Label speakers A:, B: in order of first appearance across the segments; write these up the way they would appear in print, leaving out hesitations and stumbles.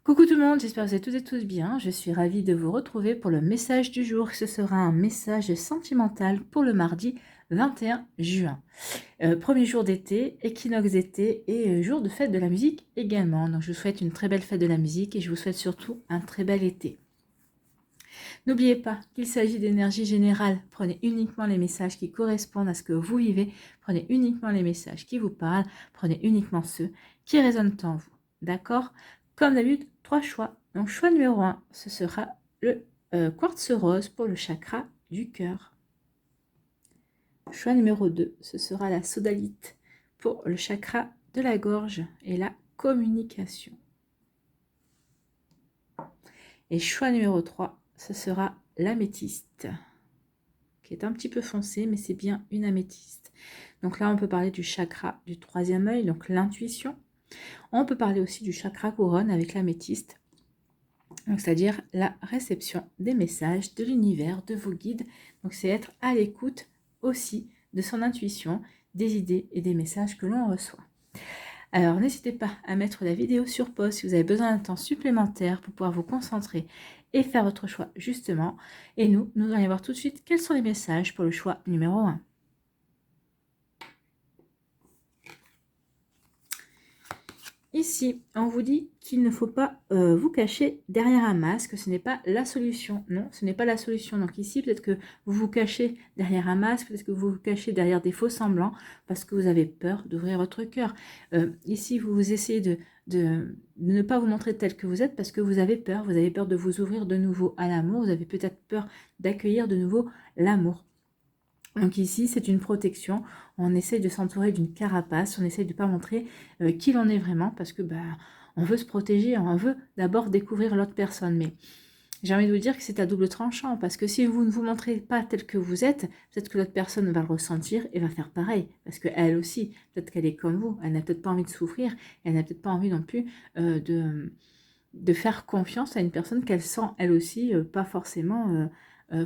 A: Coucou tout le monde, j'espère que vous êtes toutes et tous bien. Je suis ravie de vous retrouver pour le message du jour. Ce sera un message sentimental pour le mardi 21 juin. Premier jour d'été, équinoxe d'été et jour de fête de la musique également. Donc je vous souhaite une très belle fête de la musique et je vous souhaite surtout un très bel été. N'oubliez pas qu'il s'agit d'énergie générale. Prenez uniquement les messages qui correspondent à ce que vous vivez. Prenez uniquement les messages qui vous parlent. Prenez uniquement ceux qui résonnent en vous. D'accord? Comme d'habitude, 3 choix. Donc choix numéro 1, ce sera le quartz rose pour le chakra du cœur. Choix numéro 2, ce sera la sodalite pour le chakra de la gorge et la communication. Et choix numéro 3, ce sera l'améthyste, qui est un petit peu foncé, mais c'est bien une améthyste. Donc là, on peut parler du chakra du troisième œil, donc l'intuition. On peut parler aussi du chakra couronne avec l'améthyste, c'est-à-dire la réception des messages de l'univers, de vos guides. Donc c'est être à l'écoute aussi de son intuition, des idées et des messages que l'on reçoit. Alors n'hésitez pas à mettre la vidéo sur pause si vous avez besoin d'un temps supplémentaire pour pouvoir vous concentrer et faire votre choix justement. Et nous allons voir tout de suite quels sont les messages pour le choix numéro 1. Ici, on vous dit qu'il ne faut pas vous cacher derrière un masque, ce n'est pas la solution. Non, ce n'est pas la solution. Donc ici, peut-être que vous vous cachez derrière un masque, peut-être que vous vous cachez derrière des faux semblants, parce que vous avez peur d'ouvrir votre cœur. Ici, vous essayez de ne pas vous montrer tel que vous êtes, parce que vous avez peur de vous ouvrir de nouveau à l'amour, vous avez peut-être peur d'accueillir de nouveau l'amour. Donc ici, c'est une protection. On essaye de s'entourer d'une carapace. On essaye de ne pas montrer qui l'on est vraiment parce que on veut se protéger. On veut d'abord découvrir l'autre personne. Mais j'ai envie de vous dire que c'est à double tranchant parce que si vous ne vous montrez pas tel que vous êtes, peut-être que l'autre personne va le ressentir et va faire pareil. Parce qu'elle aussi, peut-être qu'elle est comme vous. Elle n'a peut-être pas envie de souffrir. Elle n'a peut-être pas envie non plus de faire confiance à une personne qu'elle sent elle aussi pas forcément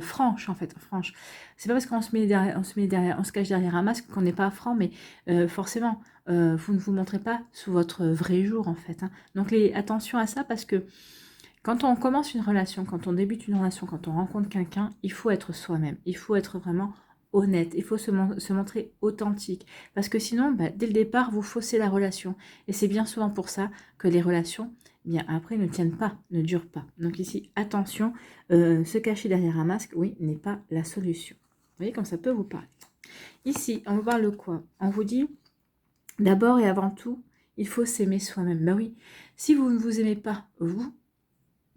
A: franche en fait. Franche, c'est pas parce qu'on se met derrière, on se cache derrière un masque qu'on n'est pas franc, mais forcément vous ne vous montrez pas sous votre vrai jour en fait, hein. Donc attention à ça parce que quand on commence une relation, quand on débute une relation, quand on rencontre quelqu'un, il faut être soi-même, il faut être vraiment honnête, il faut se montrer authentique parce que sinon dès le départ vous faussez la relation et c'est bien souvent pour ça que les relations bien après ne tiennent pas, ne durent pas. Donc ici attention, se cacher derrière un masque, oui, n'est pas la solution. Vous voyez comme ça peut vous parler. Ici on vous parle de quoi? On vous dit d'abord et avant tout il faut s'aimer soi-même. Ben oui, si vous ne vous aimez pas vous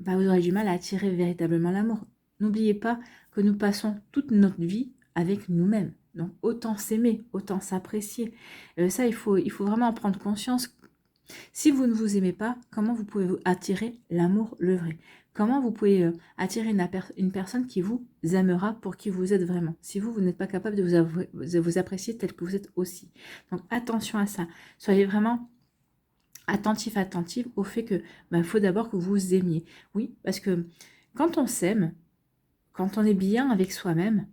A: aurez du mal à attirer véritablement l'amour. N'oubliez pas que nous passons toute notre vie avec nous-mêmes. Donc autant s'aimer, autant s'apprécier. Ça, il faut vraiment en prendre conscience. Si vous ne vous aimez pas, comment vous pouvez attirer l'amour le vrai? Comment vous pouvez attirer une personne qui vous aimera pour qui vous êtes vraiment? Si vous n'êtes pas capable de vous apprécier tel que vous êtes aussi. Donc attention à ça. Soyez vraiment attentive au fait que faut d'abord que vous vous aimiez. Oui, parce que quand on s'aime, quand on est bien avec soi-même,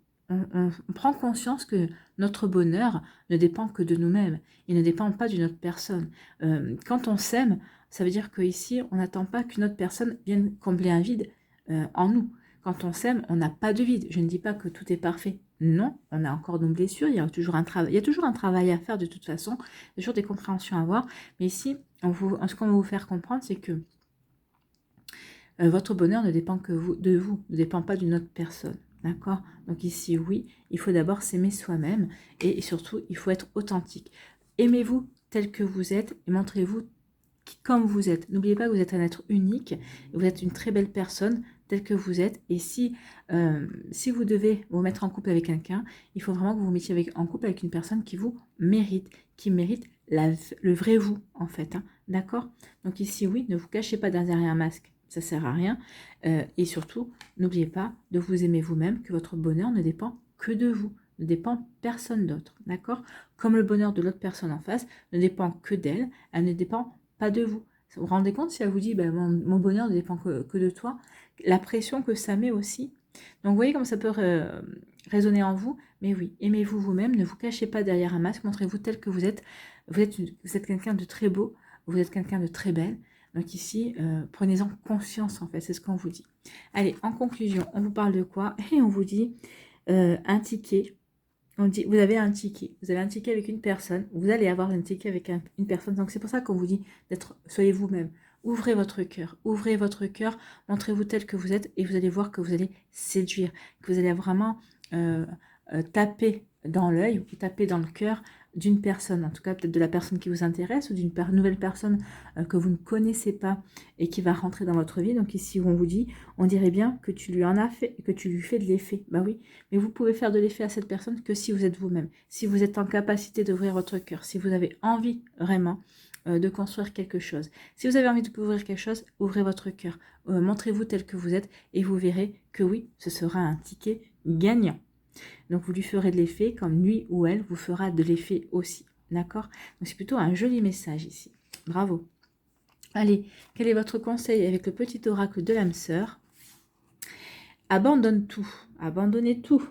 A: on prend conscience que notre bonheur ne dépend que de nous-mêmes. Il ne dépend pas d'une autre personne. Quand on s'aime, ça veut dire qu'ici, on n'attend pas qu'une autre personne vienne combler un vide en nous. Quand on s'aime, on n'a pas de vide. Je ne dis pas que tout est parfait. Non, on a encore nos blessures. Il y a toujours un travail à faire de toute façon. Il y a toujours des compréhensions à avoir. Mais ici, ce qu'on va vous faire comprendre, c'est que votre bonheur ne dépend que de vous, ne dépend pas d'une autre personne. D'accord? Donc ici, oui, il faut d'abord s'aimer soi-même et surtout, il faut être authentique. Aimez-vous tel que vous êtes et montrez-vous comme vous êtes. N'oubliez pas que vous êtes un être unique, vous êtes une très belle personne telle que vous êtes. Et si vous devez vous mettre en couple avec quelqu'un, il faut vraiment que vous vous mettiez en couple avec une personne qui vous mérite, qui mérite le vrai vous, en fait. Hein. D'accord? Donc ici, oui, ne vous cachez pas derrière un masque. Ça ne sert à rien. Et surtout, n'oubliez pas de vous aimer vous-même, que votre bonheur ne dépend que de vous, ne dépend personne d'autre, d'accord? Comme le bonheur de l'autre personne en face ne dépend que d'elle, elle ne dépend pas de vous. Vous vous rendez compte si elle vous dit mon bonheur ne dépend que de toi, la pression que ça met aussi. Donc vous voyez comme ça peut résonner en vous, mais oui, aimez-vous vous-même, ne vous cachez pas derrière un masque, montrez-vous tel que vous êtes. Vous êtes quelqu'un de très beau, vous êtes quelqu'un de très belle. Donc ici, prenez-en conscience en fait, c'est ce qu'on vous dit. Allez, en conclusion, on vous parle de quoi? Et on vous dit un ticket. On dit, vous avez un ticket avec une personne, vous allez avoir un ticket avec une personne. Donc c'est pour ça qu'on vous dit d'être, soyez vous-même. Ouvrez votre cœur, montrez-vous tel que vous êtes et vous allez voir que vous allez séduire, que vous allez vraiment taper dans l'œil ou taper dans le cœur d'une personne, en tout cas peut-être de la personne qui vous intéresse ou d'une nouvelle personne que vous ne connaissez pas et qui va rentrer dans votre vie. Donc ici on vous dit, on dirait bien que tu lui en as fait, que tu lui fais de l'effet. Bah oui, mais vous pouvez faire de l'effet à cette personne que si vous êtes vous-même, si vous êtes en capacité d'ouvrir votre cœur, si vous avez envie vraiment de construire quelque chose. Si vous avez envie de ouvrir quelque chose, ouvrez votre cœur, montrez-vous tel que vous êtes et vous verrez que oui, ce sera un ticket gagnant. Donc vous lui ferez de l'effet comme lui ou elle vous fera de l'effet aussi. D'accord? Donc c'est plutôt un joli message ici. Bravo. Allez, quel est votre conseil avec le petit oracle de l'âme sœur? Abandonne tout. Abandonnez tout.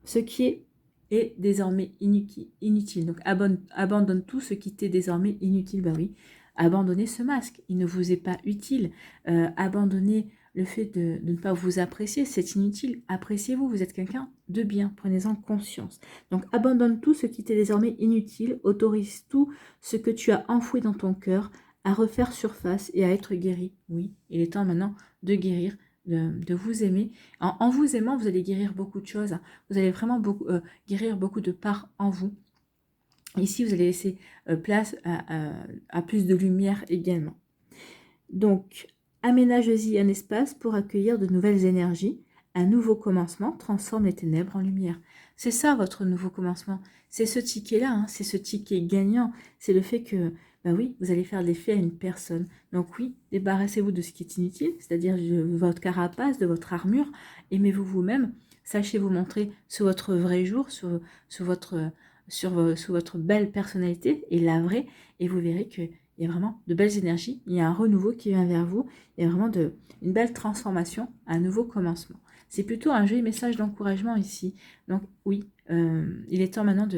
A: Ce qui est désormais inutile. Donc abandonne tout ce qui t'est désormais inutile. Ben oui. Abandonnez ce masque. Il ne vous est pas utile. Abandonnez le fait de ne pas vous apprécier, c'est inutile. Appréciez-vous, vous êtes quelqu'un de bien, prenez-en conscience. Donc abandonne tout ce qui t'est désormais inutile, autorise tout ce que tu as enfoui dans ton cœur à refaire surface et à être guéri. Oui, il est temps maintenant de guérir, de vous aimer. En vous aimant, vous allez guérir beaucoup de choses. Vous allez vraiment guérir beaucoup de parts en vous. Ici, vous allez laisser place à plus de lumière également. Donc, aménagez-y un espace pour accueillir de nouvelles énergies. Un nouveau commencement transforme les ténèbres en lumière. C'est ça votre nouveau commencement. C'est ce ticket-là, hein, c'est ce ticket gagnant. C'est le fait que, bah oui, vous allez faire de l'effet à une personne. Donc oui, débarrassez-vous de ce qui est inutile, c'est-à-dire de votre carapace, de votre armure. Aimez-vous vous-même. Sachez vous montrer sous votre vrai jour, sous votre belle personnalité et la vraie. Et vous verrez que il y a vraiment de belles énergies, il y a un renouveau qui vient vers vous, il y a vraiment une belle transformation, un nouveau commencement. C'est plutôt un joli message d'encouragement ici. Donc oui, il est temps maintenant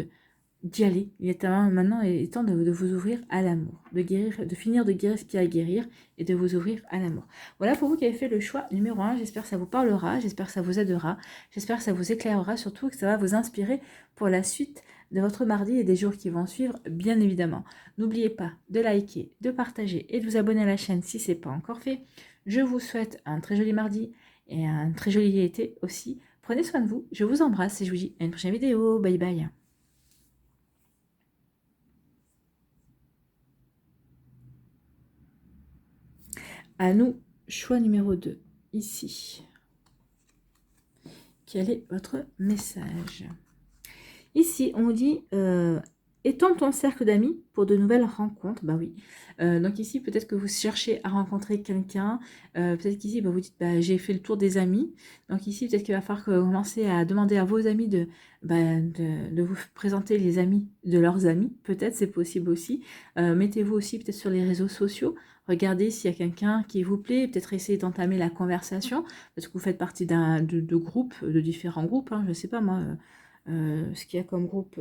A: d'y aller. Il est temps maintenant de vous ouvrir à l'amour, de guérir, de finir de guérir ce qu'il y a à guérir et de vous ouvrir à l'amour. Voilà pour vous qui avez fait le choix numéro 1. J'espère que ça vous parlera, j'espère que ça vous aidera, j'espère que ça vous éclairera, surtout que ça va vous inspirer pour la suite de votre mardi et des jours qui vont suivre, bien évidemment. N'oubliez pas de liker, de partager et de vous abonner à la chaîne si ce n'est pas encore fait. Je vous souhaite un très joli mardi et un très joli été aussi. Prenez soin de vous, je vous embrasse et je vous dis à une prochaine vidéo. Bye bye. À nous, choix numéro 2, ici. Quel est votre message? Ici, on dit étends ton cercle d'amis pour de nouvelles rencontres. Bah oui. Donc ici, peut-être que vous cherchez à rencontrer quelqu'un. Peut-être qu'ici, bah, vous dites j'ai fait le tour des amis. Donc ici, peut-être qu'il va falloir que vous commencez à demander à vos amis de vous présenter les amis de leurs amis. Peut-être, c'est possible aussi. Mettez-vous aussi peut-être sur les réseaux sociaux. Regardez s'il y a quelqu'un qui vous plaît. Peut-être essayer d'entamer la conversation. Parce que vous faites partie de groupes, de différents groupes. Hein, je ne sais pas moi. Ce qu'il y a comme groupe,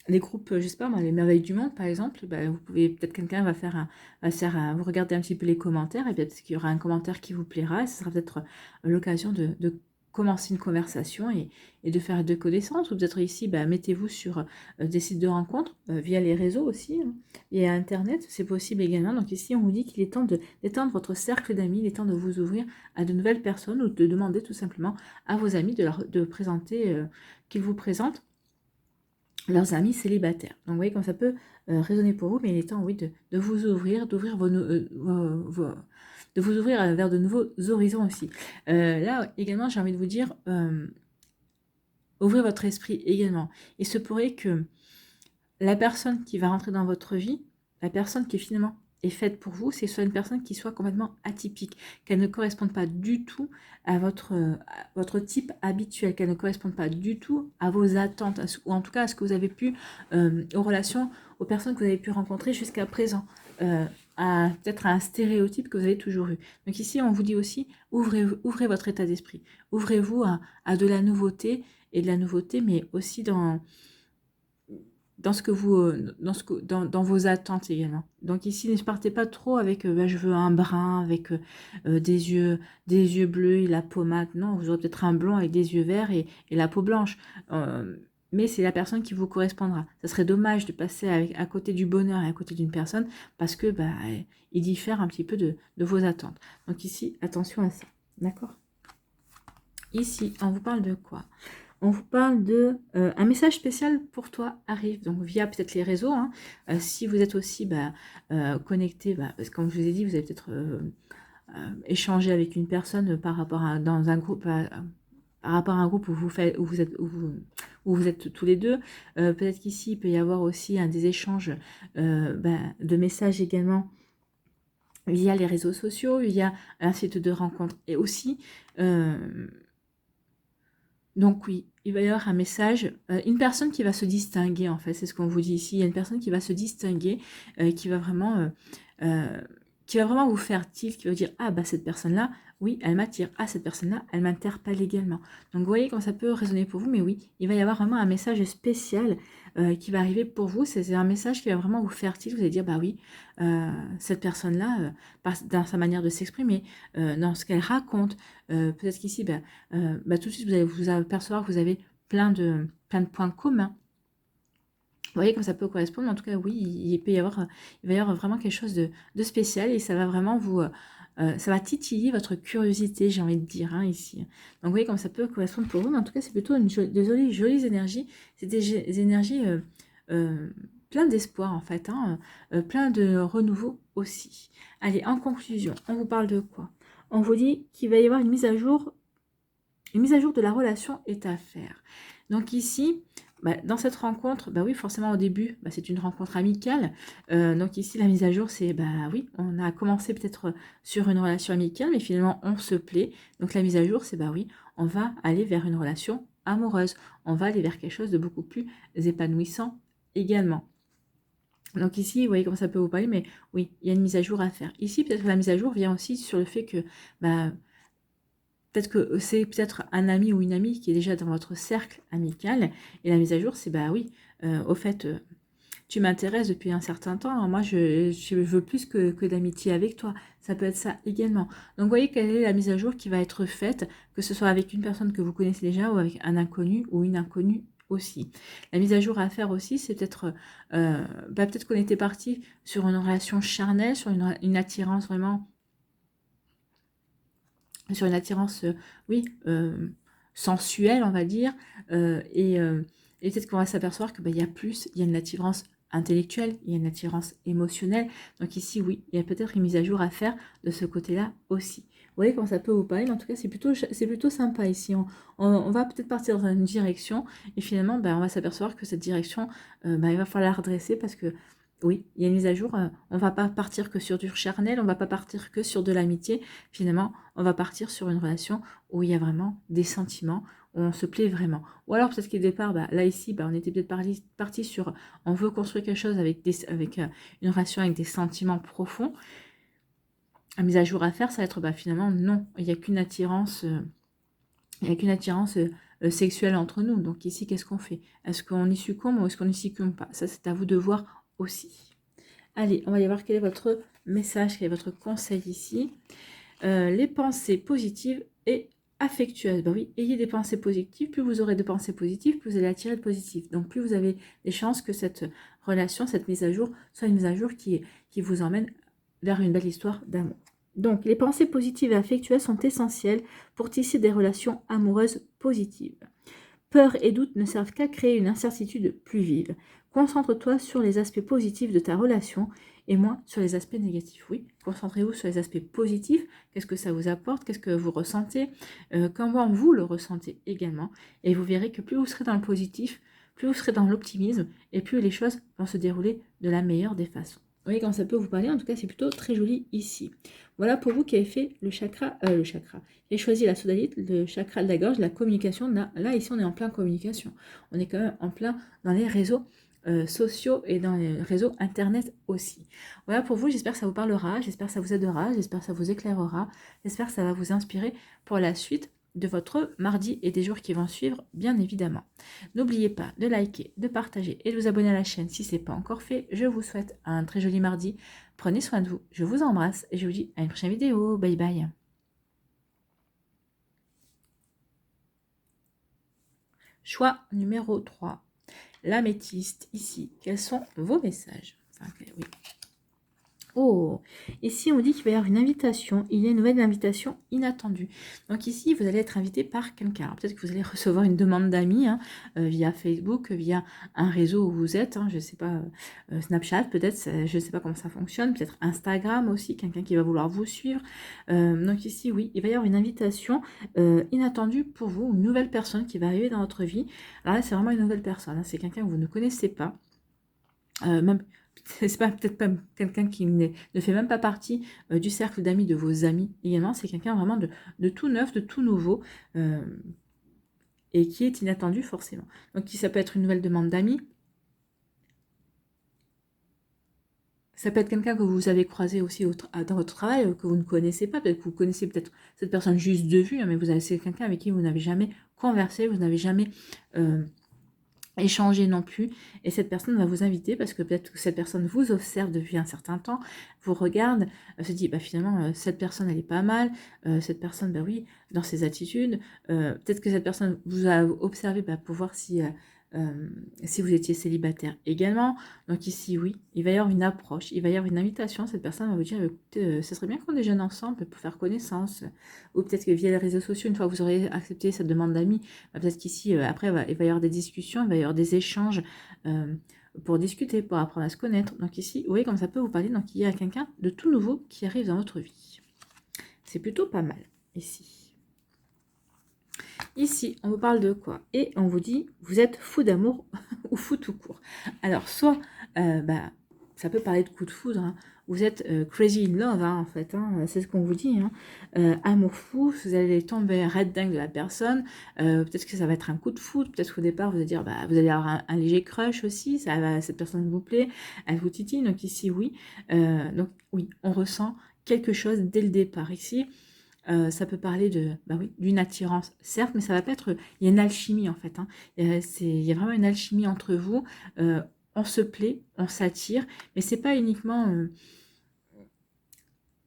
A: les groupes, je sais pas moi, les merveilles du monde par exemple, vous pouvez, peut-être quelqu'un va faire vous regardez un petit peu les commentaires et peut-être qu'il y aura un commentaire qui vous plaira et ce sera peut-être l'occasion de commencer une conversation et de faire de connaissances, ou peut-être ici, mettez-vous sur des sites de rencontres, via les réseaux aussi, hein, via Internet, c'est possible également. Donc ici, on vous dit qu'il est temps d'étendre votre cercle d'amis, il est temps de vous ouvrir à de nouvelles personnes ou de demander tout simplement à vos amis de présenter, qu'ils vous présentent leurs amis célibataires. Donc vous voyez comme ça peut résonner pour vous, mais il est temps, oui, de vous ouvrir, de vous ouvrir vers de nouveaux horizons aussi. Là, également, j'ai envie de vous dire, ouvrez votre esprit également. Il se pourrait que la personne qui va rentrer dans votre vie, la personne qui finalement est faite pour vous, c'est soit une personne qui soit complètement atypique, qu'elle ne corresponde pas du tout à votre type habituel, qu'elle ne corresponde pas du tout à vos attentes, ou en tout cas à ce que vous avez pu, aux relations, aux personnes que vous avez pu rencontrer jusqu'à présent, peut-être à un stéréotype que vous avez toujours eu. Donc ici, on vous dit aussi, ouvrez votre état d'esprit, ouvrez-vous à de la nouveauté, mais aussi dans dans ce que vous, dans vos attentes également. Donc ici, ne partez pas trop avec bah, je veux un brun avec des yeux bleus et la peau mate. Non, vous aurez peut-être un blond avec des yeux verts et la peau blanche. Mais c'est la personne qui vous correspondra. Ça serait dommage de passer à côté du bonheur et à côté d'une personne parce que bah, il diffère un petit peu de vos attentes. Donc ici, attention à ça. D'accord? Ici, on vous parle de quoi? On vous parle de un message spécial pour toi arrive, donc via peut-être les réseaux. Hein. Si vous êtes aussi bah, connecté, bah, parce que comme je vous ai dit, vous avez peut-être échangé avec une personne par rapport à dans un groupe, par rapport à un groupe où où vous êtes tous les deux. Peut-être qu'ici il peut y avoir aussi des échanges bah, de messages également via les réseaux sociaux, via un site de rencontre et aussi. Donc oui, il va y avoir un message, une personne qui va se distinguer en fait, c'est ce qu'on vous dit ici, il y a une personne qui va se distinguer, qui va vraiment vous faire tilt, qui va dire ah bah cette personne-là, oui, elle m'attire, ah cette personne-là, elle m'interpelle également. Donc vous voyez comment ça peut résonner pour vous, mais oui, il va y avoir vraiment un message spécial qui va arriver pour vous, c'est un message qui va vraiment vous faire tilt, vous allez dire bah oui, cette personne-là, dans sa manière de s'exprimer, dans ce qu'elle raconte, peut-être qu'ici, bah, tout de suite, vous allez vous apercevoir que vous avez plein de points communs. Vous voyez comme ça peut correspondre, mais en tout cas, oui, il va y avoir vraiment quelque chose de spécial et ça va vraiment ça va titiller votre curiosité, j'ai envie de dire, hein, ici. Donc, vous voyez comme ça peut correspondre pour vous, mais en tout cas, c'est plutôt des jolies énergies. C'est des énergies plein d'espoir, en fait, hein, plein de renouveau aussi. Allez, en conclusion, on vous parle de quoi? On vous dit qu'il va y avoir une mise à jour de la relation est à faire. Donc ici, bah, dans cette rencontre, bah oui, forcément au début, bah, c'est une rencontre amicale. Donc ici, la mise à jour, c'est, bah oui, on a commencé peut-être sur une relation amicale, mais finalement, on se plaît. Donc la mise à jour, c'est, bah oui, on va aller vers une relation amoureuse. On va aller vers quelque chose de beaucoup plus épanouissant également. Donc ici, vous voyez comment ça peut vous parler, mais oui, il y a une mise à jour à faire. Ici, peut-être que la mise à jour vient aussi sur le fait que, bah, peut-être que c'est peut-être un ami ou une amie qui est déjà dans votre cercle amical. Et la mise à jour, c'est bah oui, au fait, tu m'intéresses depuis un certain temps. Hein, moi, je veux plus que d'amitié avec toi. Ça peut être ça également. Donc, vous voyez quelle est la mise à jour qui va être faite, que ce soit avec une personne que vous connaissez déjà ou avec un inconnu ou une inconnue aussi. La mise à jour à faire aussi, c'est peut-être peut-être qu'on était parti sur une relation charnelle, sur une attirance vraiment sur une attirance, oui, sensuelle, on va dire, et peut-être qu'on va s'apercevoir que il y a plus, il y a une attirance intellectuelle, il y a une attirance émotionnelle. Donc ici, oui, il y a peut-être une mise à jour à faire de ce côté-là aussi. Vous voyez comment ça peut vous parler, mais en tout cas, c'est plutôt sympa ici. On va peut-être partir dans une direction, et finalement, on va s'apercevoir que cette direction, il va falloir la redresser parce que oui, il y a une mise à jour. On va pas partir que sur du charnel, on va pas partir que sur de l'amitié. Finalement, on va partir sur une relation où il y a vraiment des sentiments, où on se plaît vraiment. Ou alors peut-être qu'au départ, là ici, on était peut-être parti sur, on veut construire quelque chose avec une relation avec des sentiments profonds. La mise à jour à faire, ça va être finalement non, il n'y a qu'une attirance, sexuelle entre nous. Donc ici, qu'est-ce qu'on fait? Est-ce qu'on y succombe ou est-ce qu'on n'y succombe pas? Ça, c'est à vous de voir aussi. Allez, on va aller voir quel est votre message, quel est votre conseil ici. Les pensées positives et affectueuses. Bah oui, ayez des pensées positives. Plus vous aurez de pensées positives, plus vous allez attirer de positif. Donc plus vous avez des chances que cette relation, cette mise à jour, soit une mise à jour qui vous emmène vers une belle histoire d'amour. Donc les pensées positives et affectueuses sont essentielles pour tisser des relations amoureuses positives. Peur et doute ne servent qu'à créer une incertitude plus vive. Concentre-toi sur les aspects positifs de ta relation et moins sur les aspects négatifs. Oui, concentrez-vous sur les aspects positifs. Qu'est-ce que ça vous apporte? Qu'est-ce que vous ressentez? Comment vous le ressentez également? Et vous verrez que plus vous serez dans le positif, plus vous serez dans l'optimisme et plus les choses vont se dérouler de la meilleure des façons. Vous voyez quand ça peut vous parler, en tout cas c'est plutôt très joli ici. Voilà pour vous qui avez fait le chakra, qui avez choisi la sodalite, le chakra de la gorge, la communication. Là ici on est en plein communication. On est quand même en plein dans les réseaux sociaux et dans les réseaux internet aussi. Voilà pour vous, j'espère que ça vous parlera, j'espère que ça vous aidera, j'espère que ça vous éclairera, j'espère que ça va vous inspirer pour la suite de votre mardi et des jours qui vont suivre, bien évidemment. N'oubliez pas de liker, de partager et de vous abonner à la chaîne si ce n'est pas encore fait. Je vous souhaite un très joli mardi. Prenez soin de vous, je vous embrasse et je vous dis à une prochaine vidéo. Bye bye. Choix numéro 3. L'améthyste, ici. Quels sont vos messages? Enfin, oui. Oh, ici on dit qu'il va y avoir une invitation, il y a une nouvelle invitation inattendue. Donc ici vous allez être invité par quelqu'un. Peut-être que vous allez recevoir une demande d'amis via Facebook, via un réseau où vous êtes, je ne sais pas, Snapchat peut-être, je ne sais pas comment ça fonctionne, peut-être Instagram aussi, quelqu'un qui va vouloir vous suivre. Donc ici oui, il va y avoir une invitation inattendue pour vous, une nouvelle personne qui va arriver dans votre vie. Alors là c'est vraiment une nouvelle personne, c'est quelqu'un que vous ne connaissez pas, même c'est pas peut-être pas quelqu'un qui ne fait même pas partie du cercle d'amis de vos amis également, c'est quelqu'un vraiment de tout neuf, de tout nouveau et qui est inattendu forcément. Donc ça peut être une nouvelle demande d'amis, ça peut être quelqu'un que vous avez croisé aussi dans votre travail, que vous ne connaissez pas, peut-être que vous connaissez peut-être cette personne juste de vue, mais c'est quelqu'un avec qui vous n'avez jamais conversé, vous n'avez jamais échanger non plus, et cette personne va vous inviter parce que peut-être que cette personne vous observe depuis un certain temps, vous regarde, se dit bah finalement cette personne elle est pas mal, cette personne bah oui dans ses attitudes, peut-être que cette personne vous a observé pour voir si vous étiez célibataire également. Donc ici oui, il va y avoir une approche, il va y avoir une invitation, cette personne va vous dire écoutez, ce serait bien qu'on déjeune ensemble pour faire connaissance, ou peut-être que via les réseaux sociaux, une fois que vous aurez accepté cette demande d'amis, peut-être qu'ici après il va y avoir des discussions, il va y avoir des échanges pour discuter, pour apprendre à se connaître. Donc ici, vous voyez comme ça peut vous parler, donc il y a quelqu'un de tout nouveau qui arrive dans votre vie. C'est plutôt pas mal ici. Ici, on vous parle de quoi? Et on vous dit, vous êtes fou d'amour ou fou tout court. Alors, soit, ça peut parler de coup de foudre, vous êtes crazy in love, en fait, c'est ce qu'on vous dit. Amour fou, vous allez tomber red dingue de la personne, peut-être que ça va être un coup de foudre, peut-être qu'au départ, vous allez dire, vous allez avoir un léger crush aussi, cette personne vous plaît, elle vous titille, donc ici, oui. Donc, oui, on ressent quelque chose dès le départ. Ici, ça peut parler d'une attirance, certes, mais ça va pas être... Il y a une alchimie, en fait. Il y a vraiment une alchimie entre vous. On se plaît, on s'attire, mais c'est pas uniquement...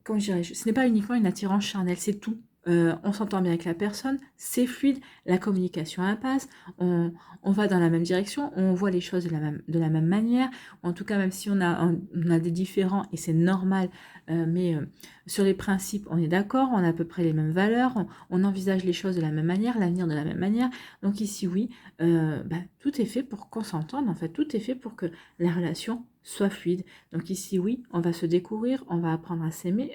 A: comment dirais-je? Ce n'est pas uniquement une attirance charnelle, c'est tout. On s'entend bien avec la personne, c'est fluide, la communication elle passe, on va dans la même direction, on voit les choses de la même manière, en tout cas même si on a des différends et c'est normal, mais sur les principes on est d'accord, on a à peu près les mêmes valeurs, on envisage les choses de la même manière, l'avenir de la même manière, donc ici oui, tout est fait pour qu'on s'entende, en fait, tout est fait pour que la relation soit fluide. Donc ici, oui, on va se découvrir, on va apprendre à s'aimer,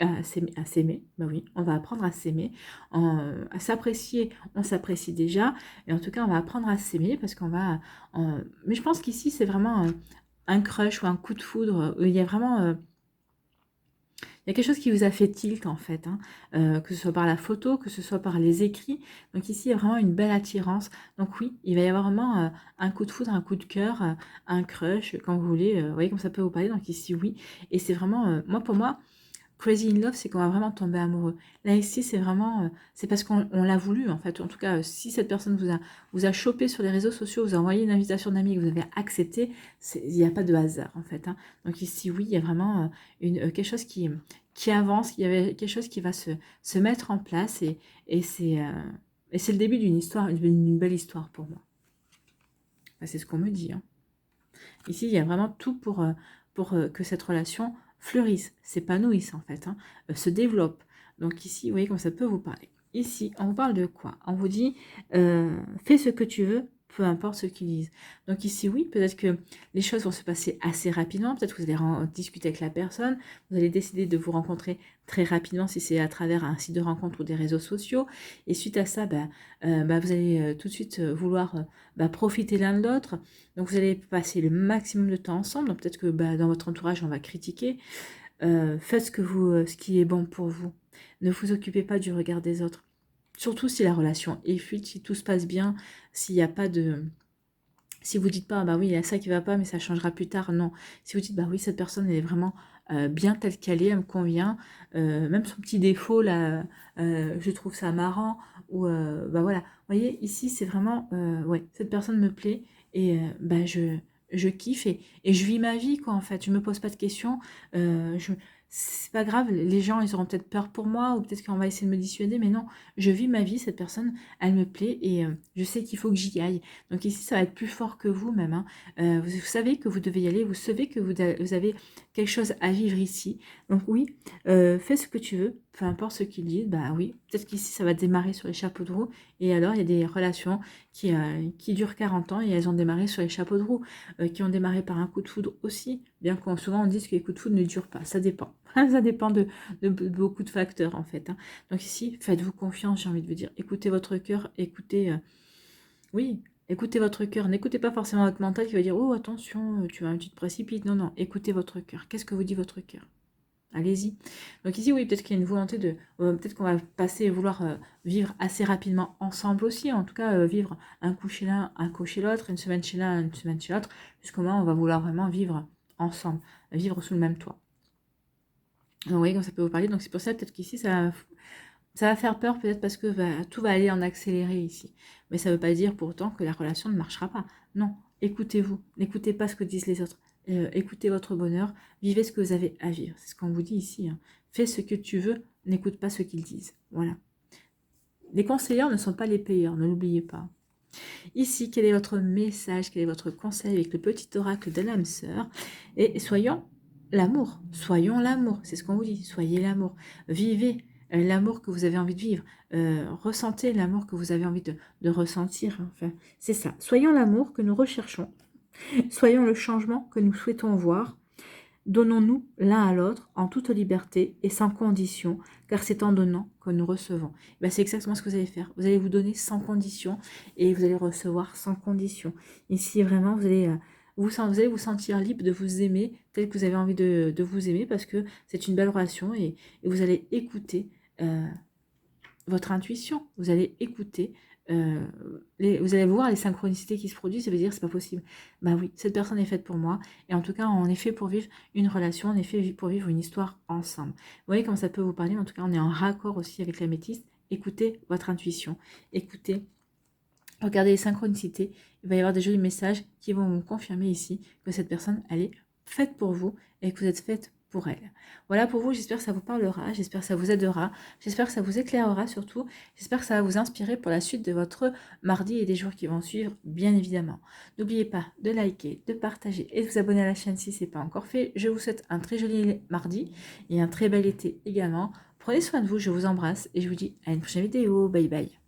A: oui, on va apprendre à s'aimer, à s'apprécier, on s'apprécie déjà, et en tout cas, on va apprendre à s'aimer parce qu'on va... mais je pense qu'ici, c'est vraiment un crush ou un coup de foudre, il y a vraiment... il y a quelque chose qui vous a fait tilt en fait, que ce soit par la photo, que ce soit par les écrits. Donc ici, il y a vraiment une belle attirance. Donc oui, il va y avoir vraiment un coup de foudre, un coup de cœur, un crush, quand vous voulez. Vous voyez comme ça peut vous parler. Donc ici, oui. Et c'est vraiment, pour moi, crazy in love, c'est qu'on va vraiment tomber amoureux. Là ici, c'est vraiment, c'est parce qu'on l'a voulu en fait. En tout cas, si cette personne vous a chopé sur les réseaux sociaux, vous a envoyé une invitation d'amis que vous avez accepté, il n'y a pas de hasard en fait. Donc ici, oui, il y a vraiment quelque chose qui avance, il y avait quelque chose qui va se mettre en place et c'est le début d'une histoire, d'une belle histoire pour moi. Enfin, c'est ce qu'on me dit. Ici, il y a vraiment tout pour que cette relation fleurisse, s'épanouisse en fait, se développe. Donc ici, vous voyez comme ça peut vous parler. Ici, on vous parle de quoi? On vous dit, fais ce que tu veux, peu importe ce qu'ils disent. Donc ici, oui, peut-être que les choses vont se passer assez rapidement, peut-être que vous allez discuter avec la personne, vous allez décider de vous rencontrer très rapidement si c'est à travers un site de rencontre ou des réseaux sociaux, et suite à ça, vous allez tout de suite vouloir profiter l'un de l'autre, donc vous allez passer le maximum de temps ensemble, donc peut-être que dans votre entourage on va critiquer, faites ce qui est bon pour vous, ne vous occupez pas du regard des autres. Surtout si la relation est fluide, si tout se passe bien, s'il n'y a pas de... Si vous dites pas, oui, il y a ça qui va pas, mais ça changera plus tard, non. Si vous dites, oui, cette personne, elle est vraiment bien telle qu'elle est, elle me convient. Même son petit défaut, là, je trouve ça marrant. Ou, bah voilà, vous voyez, ici, c'est vraiment, ouais, cette personne me plaît et bah, je kiffe et je vis ma vie, quoi, en fait. Je me pose pas de questions. C'est pas grave, les gens, ils auront peut-être peur pour moi ou peut-être qu'on va essayer de me dissuader, mais non, je vis ma vie, cette personne, elle me plaît et je sais qu'il faut que j'y aille. Donc ici, ça va être plus fort que vous même, hein. Vous savez que vous devez y aller, vous savez que vous avez quelque chose à vivre ici. Donc oui, fais ce que tu veux, peu importe ce qu'ils disent, bah oui, peut-être qu'ici, ça va démarrer sur les chapeaux de roue et alors, il y a des relations qui durent 40 ans et elles ont démarré sur les chapeaux de roue, qui ont démarré par un coup de foudre aussi, bien qu'on souvent on dise que les coups de foudre ne durent pas, ça dépend. Ça dépend de beaucoup de facteurs en fait, hein. Donc ici, faites-vous confiance, j'ai envie de vous dire. Écoutez votre cœur, écoutez, oui, écoutez votre cœur. N'écoutez pas forcément votre mental qui va dire, oh attention, tu te précipites. Non, non, écoutez votre cœur. Qu'est-ce que vous dit votre cœur? Allez-y. Donc ici, oui, peut-être qu'il y a une volonté de... peut-être qu'on va passer, vouloir vivre assez rapidement ensemble aussi. En tout cas, vivre un coup chez l'un, un coup chez l'autre, une semaine chez l'un, une semaine chez l'autre. Jusqu'au moment où on va vouloir vraiment vivre ensemble, vivre sous le même toit. Donc, vous voyez, comme ça peut vous parler. Donc c'est pour ça, peut-être qu'ici, ça va faire peur, peut-être parce que tout va aller en accéléré ici. Mais ça ne veut pas dire pour autant que la relation ne marchera pas. Non, écoutez-vous. N'écoutez pas ce que disent les autres. Écoutez votre bonheur. Vivez ce que vous avez à vivre. C'est ce qu'on vous dit ici, hein. Fais ce que tu veux. N'écoute pas ce qu'ils disent. Voilà. Les conseillers ne sont pas les payeurs. Ne l'oubliez pas. Ici, quel est votre message? Quel est votre conseil avec le petit oracle de l'âme sœur? Et soyons l'amour. Soyons l'amour. C'est ce qu'on vous dit. Soyez l'amour. Vivez l'amour que vous avez envie de vivre. Ressentez l'amour que vous avez envie de ressentir. Enfin, c'est ça. Soyons l'amour que nous recherchons. Soyons le changement que nous souhaitons voir. Donnons-nous l'un à l'autre en toute liberté et sans condition, car c'est en donnant que nous recevons. Ben, c'est exactement ce que vous allez faire. Vous allez vous donner sans condition et vous allez recevoir sans condition. Ici, vraiment, vous allez vous sentir libre de vous aimer tel que vous avez envie de vous aimer parce que c'est une belle relation et vous allez écouter votre intuition. Vous allez écouter, vous allez voir les synchronicités qui se produisent, ça veut dire c'est pas possible. Bah oui, cette personne est faite pour moi et en tout cas on est fait pour vivre une relation, on est fait pour vivre une histoire ensemble. Vous voyez comment ça peut vous parler, mais en tout cas on est en raccord aussi avec l'améthyste. Écoutez votre intuition, écoutez, regardez les synchronicités, il va y avoir des jolis messages qui vont vous confirmer ici que cette personne elle est faite pour vous et que vous êtes faite pour elle. Voilà pour vous, j'espère que ça vous parlera, j'espère que ça vous aidera, j'espère que ça vous éclairera surtout, j'espère que ça va vous inspirer pour la suite de votre mardi et des jours qui vont suivre, bien évidemment. N'oubliez pas de liker, de partager et de vous abonner à la chaîne si ce n'est pas encore fait. Je vous souhaite un très joli mardi et un très bel été également. Prenez soin de vous, je vous embrasse et je vous dis à une prochaine vidéo. Bye bye.